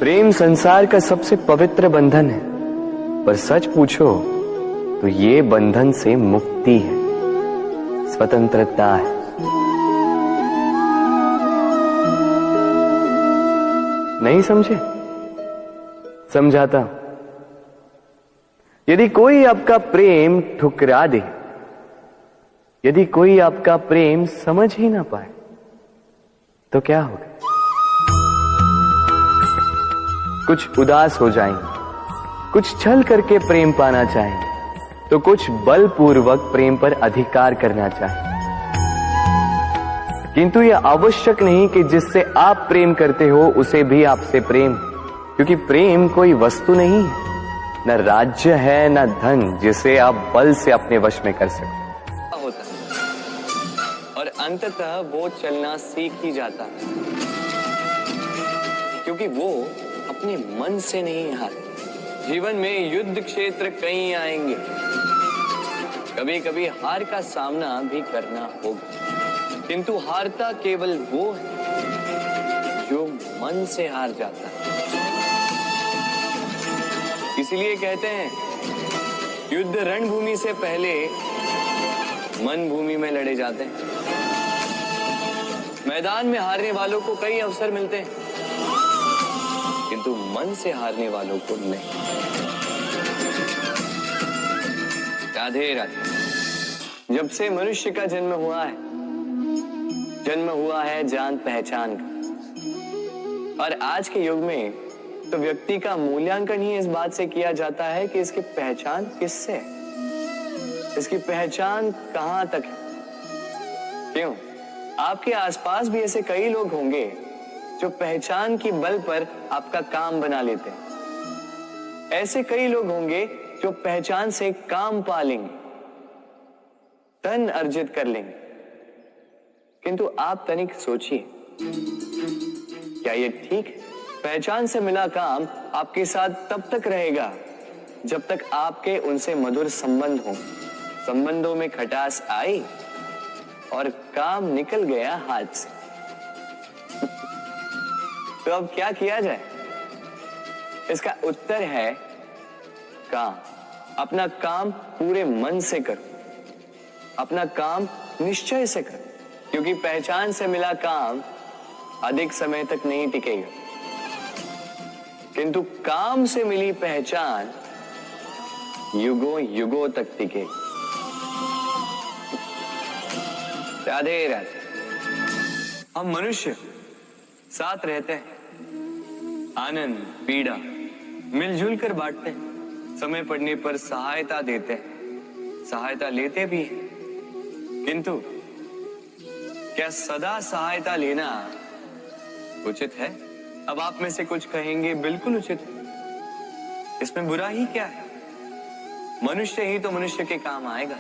प्रेम संसार का सबसे पवित्र बंधन है, पर सच पूछो तो ये बंधन से मुक्ति है, स्वतंत्रता है। नहीं समझे? समझाता हूं। यदि कोई आपका प्रेम ठुकरा दे, यदि कोई आपका प्रेम समझ ही ना पाए, तो क्या होगा? कुछ उदास हो जाएंगे, कुछ छल करके प्रेम पाना चाहेंगे, तो कुछ बलपूर्वक प्रेम पर अधिकार करना चाहेंगे। किंतु यह आवश्यक नहीं कि जिससे आप प्रेम करते हो उसे भी आपसे प्रेम, क्योंकि प्रेम कोई वस्तु नहीं है, न राज्य है न धन जिसे आप बल से अपने वश में कर सकते होता है। और अंततः वो चलना सीख ही जाता है, क्योंकि वो अपने मन से नहीं हारता। जीवन में युद्ध क्षेत्र कई आएंगे, कभी कभी हार का सामना भी करना होगा, किंतु हारता केवल वो है जो मन से हार जाता है। इसीलिए कहते हैं युद्ध रणभूमि से पहले मन भूमि में लड़े जाते हैं। मैदान में हारने वालों को कई अवसर मिलते हैं, किंतु मन से हारने वालों को नहीं। राधे राधे। जब से मनुष्य का जन्म हुआ है जान पहचान का। और आज के युग में तो व्यक्ति का मूल्यांकन ही इस बात से किया जाता है कि इसकी पहचान किससे है, इसकी पहचान कहां तक है। क्यों? आपके आसपास भी ऐसे कई लोग होंगे जो पहचान की बल पर आपका काम बना लेते हैं। ऐसे कई लोग होंगे जो पहचान से काम पा लेंगे, धन अर्जित कर लेंगे। किंतु आप तनिक सोचिए, क्या ये ठीक है? पहचान से मिला काम आपके साथ तब तक रहेगा जब तक आपके उनसे मधुर संबंध हो। संबंधों में खटास आई और काम निकल गया हाथ से। तो अब क्या किया जाए? इसका उत्तर है काम। अपना काम पूरे मन से करो, अपना काम निश्चय से करो, क्योंकि पहचान से मिला काम अधिक समय तक नहीं टिकेगा, किंतु काम से मिली पहचान युगों युगों तक टिकेगी। राधे राधे। हम मनुष्य साथ रहते हैं, आनंद पीड़ा मिलजुल कर बांटते हैं, समय पड़ने पर सहायता देते हैं, सहायता लेते भी हैं। किंतु क्या सदा सहायता लेना उचित है? अब आप में से कुछ कहेंगे बिल्कुल उचित है, इसमें बुरा ही क्या है? मनुष्य ही तो मनुष्य के काम आएगा।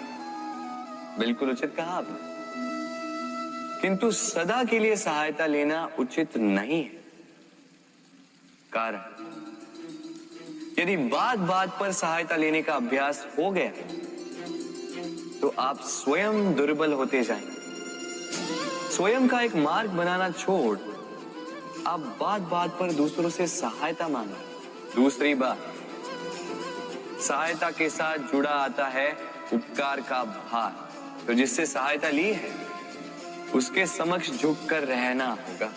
बिल्कुल उचित कहा आपने। किंतु सदा के लिए सहायता लेना उचित नहीं है। कारण, यदि बात बात पर सहायता लेने का अभ्यास हो गया तो आप स्वयं दुर्बल होते जाएंगे। स्वयं का एक मार्ग बनाना छोड़ आप बात बात पर दूसरों से सहायता मांगे। दूसरी बात, सहायता के साथ जुड़ा आता है उपकार का भार। तो जिससे सहायता ली है उसके समक्ष झुककर रहना होगा।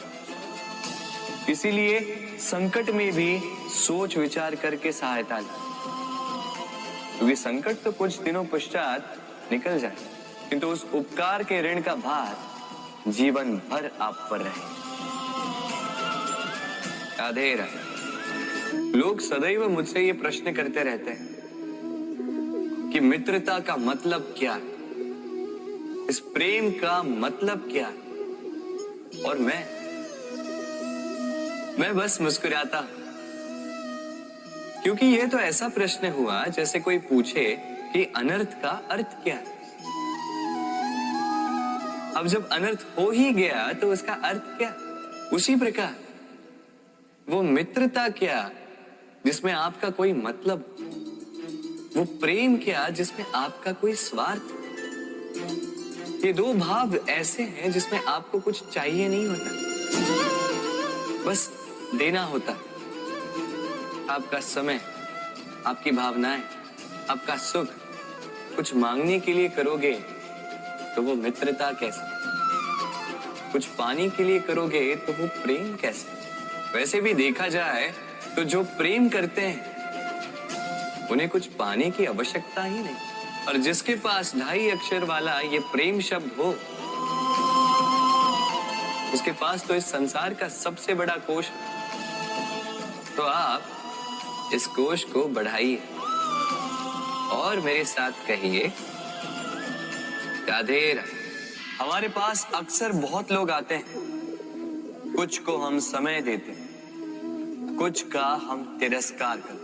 इसीलिए संकट में भी सोच विचार करके सहायता ली, क्योंकि संकट तो कुछ दिनों पश्चात निकल जाए, किंतु उस उपकार के ऋण का भार जीवन भर आप पर रहे। राधे राधे। लोग सदैव मुझसे ये प्रश्न करते रहते हैं कि मित्रता का मतलब क्या है, इस प्रेम का मतलब क्या है? और मैं बस मुस्कुराता हूं, क्योंकि यह तो ऐसा प्रश्न हुआ जैसे कोई पूछे कि अनर्थ का अर्थ क्या है। अब जब अनर्थ हो ही गया तो उसका अर्थ क्या? उसी प्रकार वो मित्रता क्या जिसमें आपका कोई मतलब, वो प्रेम क्या जिसमें आपका कोई स्वार्थ। ये दो भाव ऐसे हैं जिसमें आपको कुछ चाहिए नहीं होता, बस देना होता, आपका समय, आपकी भावनाएं, आपका सुख कुछ मांगने के लिए करोगे तो वो मित्रता कैसे? कुछ पाने के लिए करोगे तो वो प्रेम कैसे? वैसे भी देखा जाए तो जो प्रेम करते हैं उन्हें कुछ पाने की आवश्यकता ही नहीं, और जिसके पास 2.5 अक्षर वाला ये प्रेम शब्द हो, उसके पास तो इस संसार का सबसे बड़ा कोश। तो आप इस कोश को बढ़ाइए और मेरे साथ कहिए, राधे राधे। हमारे पास अक्सर बहुत लोग आते हैं, कुछ को हम समय देते हैं, कुछ का हम तिरस्कार करते हैं,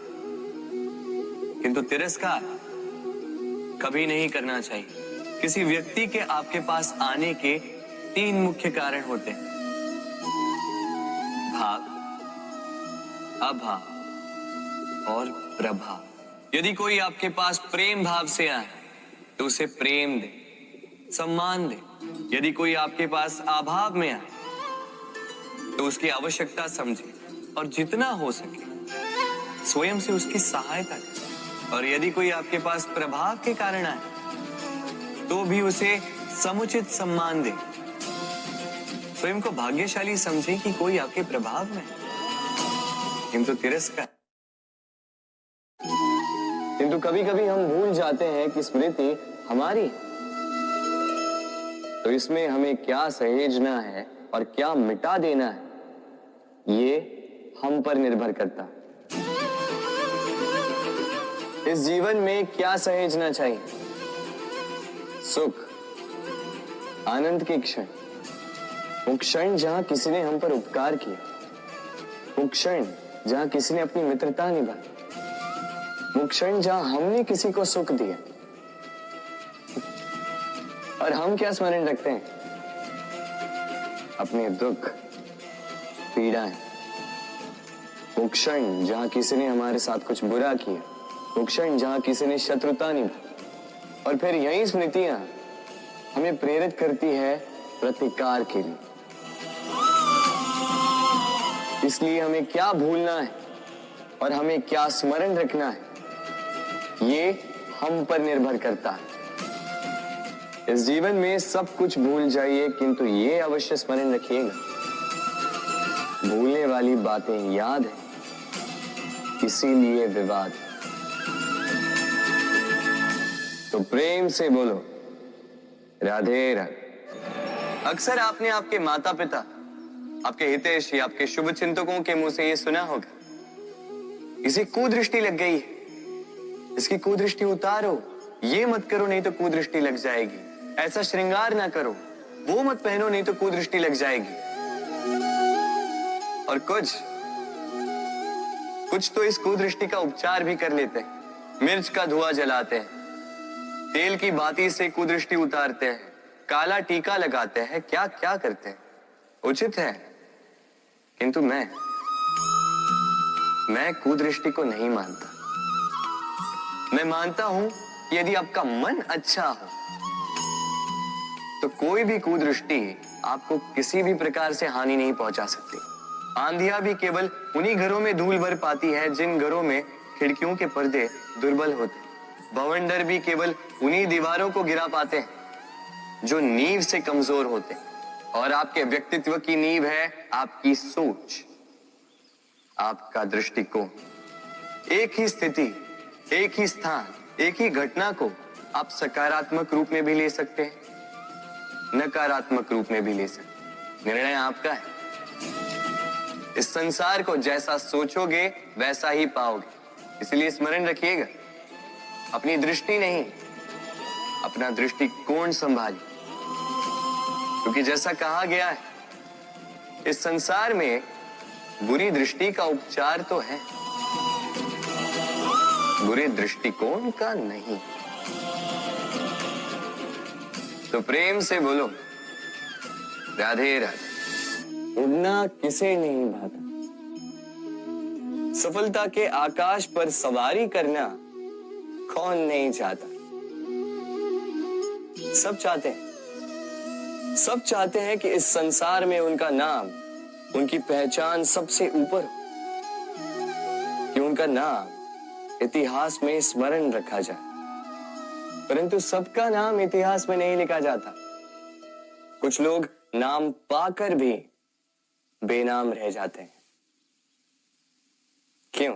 किंतु तिरस्कार कभी नहीं करना चाहिए। किसी व्यक्ति के आपके पास आने के 3 मुख्य कारण होते हैं: भाव, अभाव और प्रभाव। यदि कोई आपके पास प्रेम भाव से आए तो उसे प्रेम दे, सम्मान दे। यदि कोई आपके पास अभाव में आए तो उसकी आवश्यकता समझे और जितना हो सके स्वयं से उसकी सहायता करें। और यदि कोई आपके पास प्रभाव के कारण आए तो भी उसे समुचित सम्मान दे। स्वयं को भाग्यशाली समझे कि कोई आपके प्रभाव में, किंतु तिरस्कार। किंतु कभी कभी हम भूल जाते हैं कि स्मृति हमारी, तो इसमें हमें क्या सहेजना है और क्या मिटा देना है, ये हम पर निर्भर करता है। इस जीवन में क्या सहेजना चाहिए? सुख, आनंद के क्षण, वो क्षण जहां किसी ने हम पर उपकार किया, वो क्षण जहां किसी ने अपनी मित्रता निभाई, वो क्षण जहां हमने किसी को सुख दिया। और हम क्या स्मरण रखते हैं? अपने दुख, पीड़ाएं। वो क्षण जहां किसी ने हमारे साथ कुछ बुरा किया, वो क्षण जहां किसी ने शत्रुता निभाई। और फिर यही स्मृतियां हमें प्रेरित करती है प्रतिकार के लिए। इसलिए हमें क्या भूलना है और हमें क्या स्मरण रखना है, ये हम पर निर्भर करता है। इस जीवन में सब कुछ भूल जाइए, किंतु ये अवश्य स्मरण रखिएगा, भूलने वाली बातें याद है, इसीलिए विवाद। तो प्रेम से बोलो, राधे राधे। अक्सर आपने आपके माता पिता, आपके हितैषी, आपके शुभ चिंतकों के मुंह से ये सुना होगा, इसे कुदृष्टि लग गई है, इसकी कुदृष्टि उतारो, ये मत करो नहीं तो कुदृष्टि लग जाएगी, ऐसा श्रृंगार ना करो, वो मत पहनो नहीं तो कुदृष्टि लग जाएगी। और कुछ तो इस कुदृष्टि का उपचार भी कर लेते हैं। मिर्च का धुआं जलाते हैं, तेल की बाती से कुदृष्टि उतारते हैं, काला टीका लगाते हैं, क्या क्या करते हैं। उचित है, किंतु मैं कुदृष्टि को नहीं मानता। मैं मानता हूं कि यदि आपका मन अच्छा हो तो कोई भी कुदृष्टि आपको किसी भी प्रकार से हानि नहीं पहुंचा सकती। आंधियां भी केवल उन्हीं घरों में धूल भर पाती है जिन घरों में खिड़कियों के पर्दे दुर्बल होते। बवंडर भी केवल उन्हीं दीवारों को गिरा पाते हैं जो नींव से कमजोर होते। और आपके व्यक्तित्व की नींव है आपकी सोच, आपका दृष्टिकोण। एक ही स्थिति, एक ही स्थान, एक ही घटना को आप सकारात्मक रूप में भी ले सकते हैं, नकारात्मक रूप में भी ले सकते। निर्णय आपका है। इस संसार को जैसा सोचोगे वैसा ही पाओगे। इसलिए स्मरण रखिएगा, अपनी दृष्टि नहीं, अपना दृष्टिकोण संभालिए। क्योंकि जैसा कहा गया है, इस संसार में बुरी दृष्टि का उपचार तो है, बुरे दृष्टिकोण का नहीं। तो प्रेम से बोलो, राधे राधे। उड़ना किसे नहीं भाता, सफलता के आकाश पर सवारी करना कौन नहीं चाहता। सब चाहते हैं, सब चाहते हैं कि इस संसार में उनका नाम, उनकी पहचान सबसे ऊपर हो। कि उनका नाम इतिहास में स्मरण रखा जाए, परंतु सबका नाम इतिहास में नहीं लिखा जाता। कुछ लोग नाम पाकर भी बेनाम रह जाते हैं। क्यों?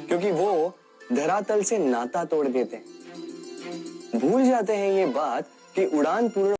क्योंकि वो धरातल से नाता तोड़ देते हैं। भूल जाते हैं ये बात कि उड़ान पूर्ण